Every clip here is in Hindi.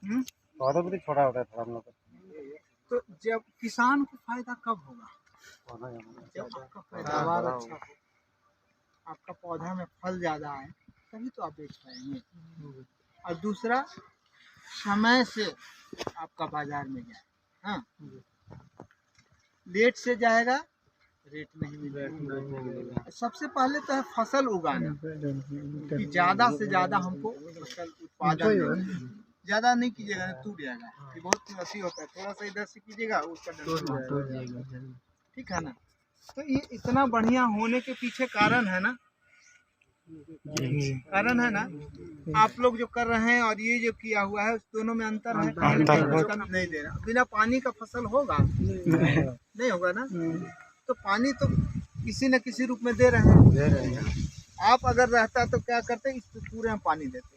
पौधा भी छोटा होता है थोड़ा हम लोग का। तो जब किसान को फायदा कब होगा? जब आपका पैदावार अच्छा हो, आपका पौधा में फल ज्यादा आए, तभी तो आप बेच पाएंगे। और दूसरा, समय से आपका बाजार में जाए। हाँ, लेट से जाएगा, रेट नहीं मिलेगा। सबसे पहले तो है फसल उगाना, कि ज्यादा से ज्यादा हमको फसल उत्पादन। ज्यादा नहीं कीजिएगा, टूट जाएगा। ये बहुत अति होता है, थोड़ा सा इधर से कीजिएगा, उसका ठीक है ना। तो ये इतना बढ़िया होने के पीछे कारण है ना, आप लोग जो कर रहे हैं और ये जो किया हुआ है, उस दोनों में अंतर है। नहीं दे रहा, बिना पानी का फसल होगा नहीं होगा ना। तो पानी तो किसी न किसी रूप में दे रहे हैं। आप अगर रहता तो क्या करते, इस पूरे में पानी देते।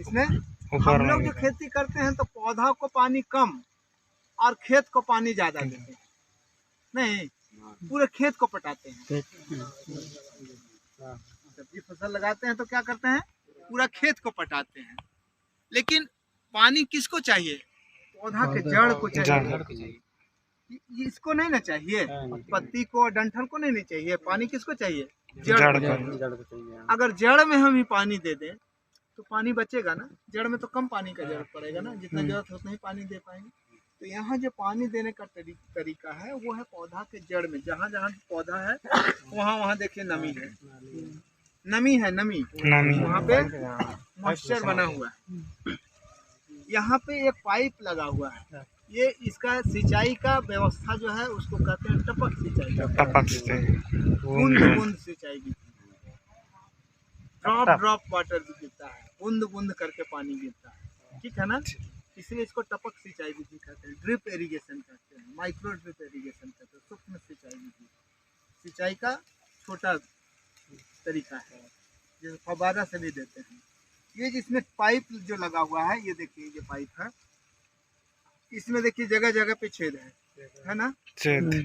इसमें हम लोग जो खेती करते हैं तो पौधा को पानी कम और खेत को पानी ज्यादा देते हैं। नहीं, पूरे खेत को पटाते हैं। सब्जी फसल लगाते हैं तो क्या करते हैं, पूरा खेत को पटाते हैं। लेकिन पानी किसको चाहिए? पौधा के जड़ को चाहिए। इसको नहीं ना चाहिए, पत्ती को, डंठल को नहीं चाहिए। पानी किसको चाहिए? जड़ को। अगर जड़ में हम ही पानी दे दें तो पानी बचेगा ना। जड़ में तो कम पानी का जरूरत पड़ेगा ना, जितना जरूरत है उतना ही पानी दे पाएंगे। तो यहाँ जो पानी देने का तरीका है वो है पौधा के जड़ में। जहाँ जहाँ पौधा है वहाँ वहाँ देखिए नमी है, नमी वहाँ पे मॉइस्चर बना हुआ है। यहाँ पे एक पाइप लगा हुआ है, ये इसका सिंचाई का व्यवस्था जो है उसको कहते हैं टपक सिंचाई। बूंद बूंद सिंचाई भी, ड्रॉप वाटर भी गिरता है, बूंद बूंद करके पानी गिरता है। ठीक है ना, इसलिए इसको टपक सिंचाई विधि कहते हैं, ड्रिप इरिगेशन कहते हैं, माइक्रो ड्रिप इरिगेशन कहते हैं, सूक्ष्म सिंचाई विधि। सिंचाई का छोटा तरीका है, जैसे फव्वारा से भी देते हैं। ये जिसमें पाइप जो लगा हुआ है, ये देखिए ये पाइप है, इसमें देखिए जगह जगह पे छेद है ना।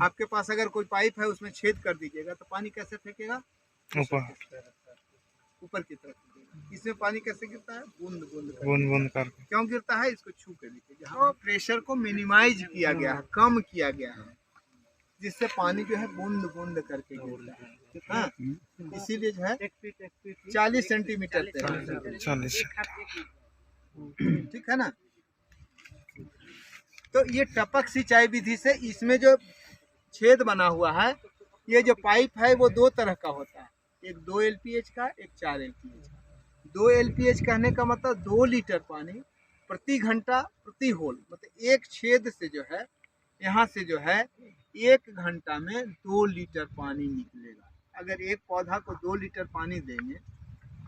आपके पास अगर कोई पाइप है उसमें छेद कर दीजिएगा तो पानी कैसे फेंकेगा? ऊपर की तरफ। इसमें पानी कैसे गिरता है? बूंद बूंद करके। क्यों गिरता है? इसको छू के देखिए, जहाँ प्रेशर को मिनिमाइज किया गया है, कम किया गया है, जिससे पानी जो है बूंद बूंद करके गिरता है। हाँ, इसीलिए जो है 40 सेंटीमीटर, ठीक है ना। तो ये टपक सिंचाई विधि से इसमें जो छेद बना हुआ है, ये जो पाइप है वो दो तरह का होता है, एक 2 LPH का, एक 4 LPH का। 2 LPH कहने का मतलब 2 लीटर पानी प्रति घंटा प्रति होल, मतलब एक छेद से जो है, यहाँ से जो है 1 घंटा में 2 लीटर पानी निकलेगा। अगर एक पौधा को 2 लीटर पानी देंगे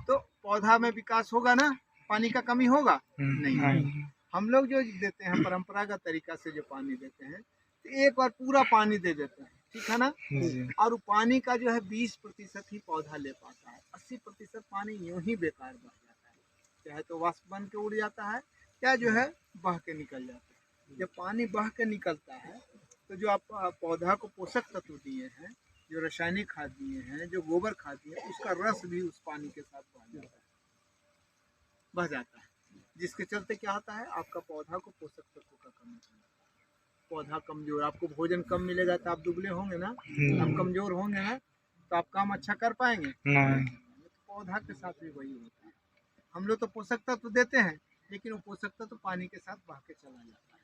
तो पौधा में विकास होगा ना, पानी का कमी होगा नहीं। हम लोग जो देते हैं परंपरागत तरीका से जो पानी देते हैं, तो एक बार पूरा पानी दे देते हैं, ठीक है ना। और पानी का जो है 20% ही पौधा ले पाता है, 80% पानी यूं ही बेकार बह जाता है, चाहे तो वाष्प बन के उड़ जाता है या जो है बह के निकल जाता है। जब पानी बह के निकलता है तो जो आप पौधा को पोषक तत्व दिए हैं, जो रासायनिक खाद दिए हैं, जो गोबर खाद दिए हैं, उसका रस भी उस पानी के साथ बह जाता है, जिसके चलते क्या होता है, आपका पौधा को पोषक तत्व का कमी होता है, पौधा कमजोर, आपको भोजन कम मिलेगा तो आप दुबले होंगे ना, आप कमजोर होंगे ना, तो आप काम अच्छा कर पाएंगे नहीं। तो पौधा के साथ भी वही होता है। हम लोग तो पोषक तत्व देते हैं, लेकिन वो पोषक तत्व पानी के साथ बह के चला जाता है,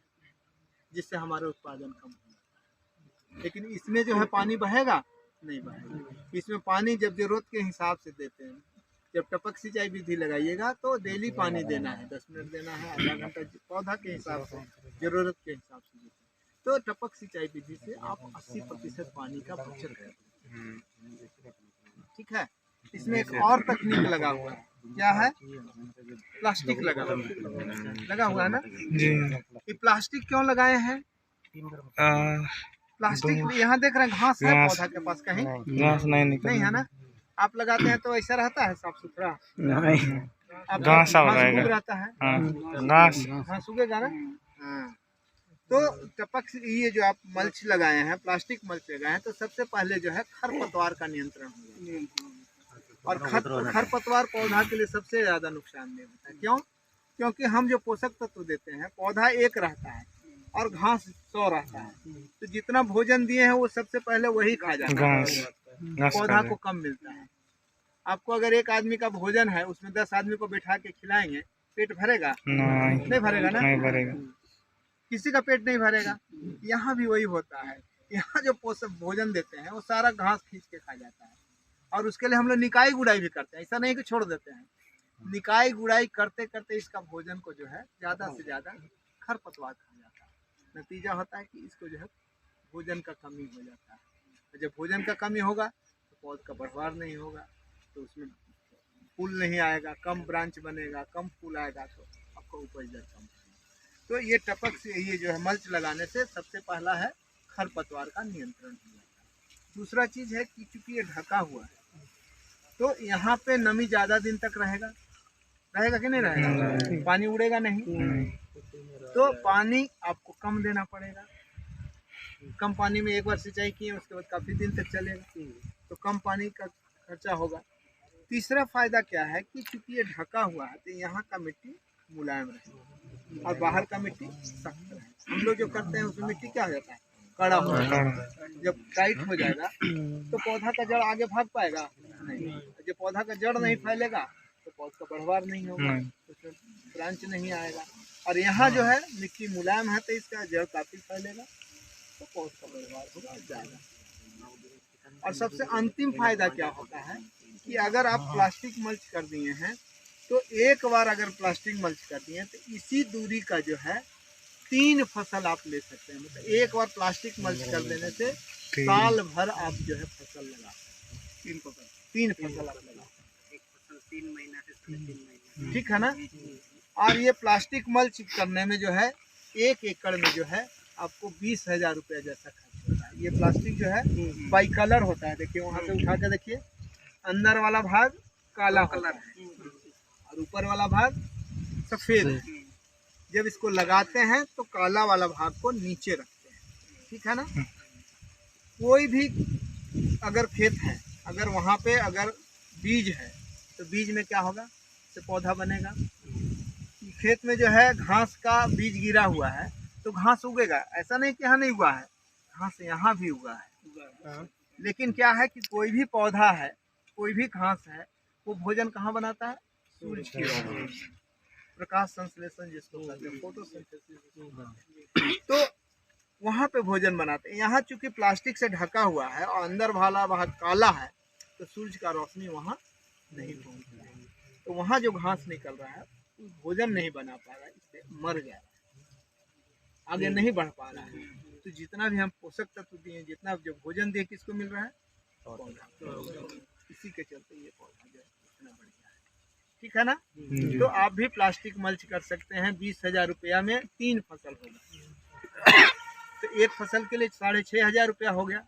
जिससे हमारा उत्पादन कम हो जाता है। लेकिन इसमें जो है पानी बहेगा नहीं बहेगा। इसमें पानी जब जरूरत के हिसाब से देते हैं। जब टपक सिंचाई विधि लगाइएगा तो डेली पानी देना है, 10 मिनट देना है, आधा घंटा, पौधा के हिसाब से, जरूरत के हिसाब से देते हैं। तो टपक सिंचाई विधि से आप 80% पानी का बचत करते हैं, ठीक है। इसमें एक और तकनीक लगा हुआ है, क्या है? प्लास्टिक लगा हुआ है ना जी। ये प्लास्टिक क्यों लगाए हैं? प्लास्टिक यहाँ देख रहे हैं घास है पौधा के पास, कहीं घास नहीं है ना। आप लगाते हैं तो ऐसा रहता है साफ सुथरा नहीं, घास रहता है, घास उगेगा ना। हाँ, तो टपक ये जो आप मल्च लगाए हैं, प्लास्टिक मल्च लगाए हैं, तो सबसे पहले जो है खरपतवार का नियंत्रण होगा। और खरपतवार पौधा के लिए सबसे ज्यादा नुकसानदेह होता है। क्यों? क्योंकि हम जो पोषक तत्व देते हैं, पौधा एक रहता है और घास 100 रहता है, तो जितना भोजन दिए हैं वो सबसे पहले वही खा जाता है, पौधा को कम मिलता है। आपको अगर एक आदमी का भोजन है, उसमें 10 आदमी को बैठा के खिलाएंगे, पेट भरेगा? नहीं भरेगा ना, नहीं भरेगा, किसी का पेट नहीं भरेगा। यहाँ भी वही होता है, यहाँ जो पोषक भोजन देते हैं वो सारा घास खींच के खा जाता है, और उसके लिए हम लोग निकाई गुड़ाई भी करते हैं, ऐसा नहीं कि छोड़ देते हैं। निकाई गुड़ाई करते करते इसका भोजन को जो है ज़्यादा से ज़्यादा खरपतवार खा जाता है। नतीजा होता है कि इसको जो है भोजन का कमी हो जाता है, और जब भोजन का कमी होगा तो पौध का बढ़वार नहीं होगा, तो उसमें फूल नहीं आएगा, कम ब्रांच बनेगा, कम फूल आएगा, तो आपको उपज दर कम। तो ये टपक से ये जो है मल्च लगाने से सबसे पहला है खरपतवार का नियंत्रण हो जाता है। दूसरा चीज़ है कि चूंकि ये ढका हुआ है तो यहाँ पे नमी ज़्यादा दिन तक रहेगा, रहेगा कि नहीं रहेगा? पानी उड़ेगा नहीं, तो पानी आपको कम देना पड़ेगा। कम पानी में एक बार सिंचाई किए, उसके बाद काफ़ी दिन तक चलेगा, तो कम पानी का खर्चा होगा। तीसरा फायदा क्या है कि चूंकि ये ढका हुआ है तो यहाँ का मिट्टी मुलायम रहेगा और बाहर का मिट्टी सख्त रहेगा। हम लोग जो करते हैं उसमें मिट्टी क्या हो जाता है? कड़ा हो जाता है। जब टाइट हो जाएगा तो पौधा का जड़ आगे भाग पाएगा नहीं, जब पौधा का जड़ नहीं फैलेगा तो पौधा का बढ़वार नहीं होगा, उसमें ब्रांच नहीं आएगा। और यहाँ जो है मिट्टी मुलायम है तो इसका जड़ काफ़ी फैलेगा, तो पौधा का बढ़वार होगा ज़्यादा। और सबसे अंतिम फायदा क्या होता है कि अगर आप प्लास्टिक मल्च कर दिए हैं तो एक बार अगर प्लास्टिक मल्च कर दिए हैं तो इसी दूरी का जो है 3 फसल आप ले सकते हैं। मतलब एक बार प्लास्टिक मल्च कर देने से साल भर आप जो है फसल लगा सकते हैं। 3 फसल आप लगा सकते हैं, एक फसल 3 महीना से 3.5 महीना, ठीक है ना। और ये प्लास्टिक मल्च करने में जो है 1 एकड़ में जो है आपको 20,000 रुपया जैसा खर्च होता है। ये प्लास्टिक जो है बाई कलर होता है, देखिए वहाँ से उठा के देखिए, अंदर वाला भाग काला कलर है और ऊपर वाला भाग सफ़ेद है। जब इसको लगाते हैं तो काला वाला भाग को नीचे रखते हैं, ठीक है ना। कोई भी अगर खेत है, अगर वहाँ पे अगर बीज है तो बीज में क्या होगा, तो पौधा बनेगा। खेत में जो है घास का बीज गिरा हुआ है तो घास उगेगा, ऐसा नहीं कि यहाँ नहीं हुआ है, घास यहाँ भी उगा है। लेकिन क्या है कि कोई भी पौधा है, कोई भी घास है, वो भोजन कहाँ बनाता है? सूर्य की रोशनी, प्रकाश संश्लेषण जिसको कहते हैं, फोटोसिंथेसिस, तो वहाँ पे भोजन बनाते हैं। यहाँ चूंकि प्लास्टिक से ढका हुआ है और अंदर वाला भाग काला है तो सूर्य का रोशनी वहाँ नहीं पहुँच रहा है, तो वहाँ जो घास निकल रहा है भोजन नहीं बना पा रहा है, इससे मर जा रहा है, आगे नहीं बढ़ पा रहा है। तो जितना भी हम पोषक तत्व दिए, जितना जो भोजन दिए, किसको मिल रहा है? पौधा। इसी के चलते ये पौधा जो है इतना बढ़िया है, ठीक है ना। तो आप भी प्लास्टिक मल्च कर सकते हैं। 20,000 रुपया में 3 फसल होगा, तो एक फसल के लिए 6,500 रुपया हो गया।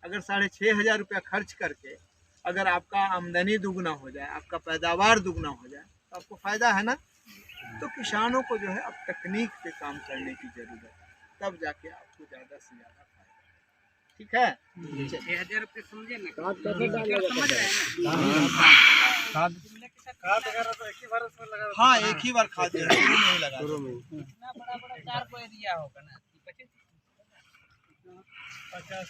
अगर 6,500 रुपया खर्च करके अगर आपका आमदनी दुगना हो जाए, आपका पैदावार दुगना हो जाए, तो आपको फ़ायदा है ना। तो किसानों को जो है अब तकनीक पे काम करने की ज़रूरत है, तब जाके आपको ज़्यादा से ज़्यादा फायदा, ठीक है। 6,000 रुपये समझे ना, समझ रहे हैं ना। खाद वगैरह तो एक ही बार उसमें लगा? हाँ, एक ही बार खाद नहीं लगा, इतना बड़ा बड़ा 4 को एरिया होगा ना, 50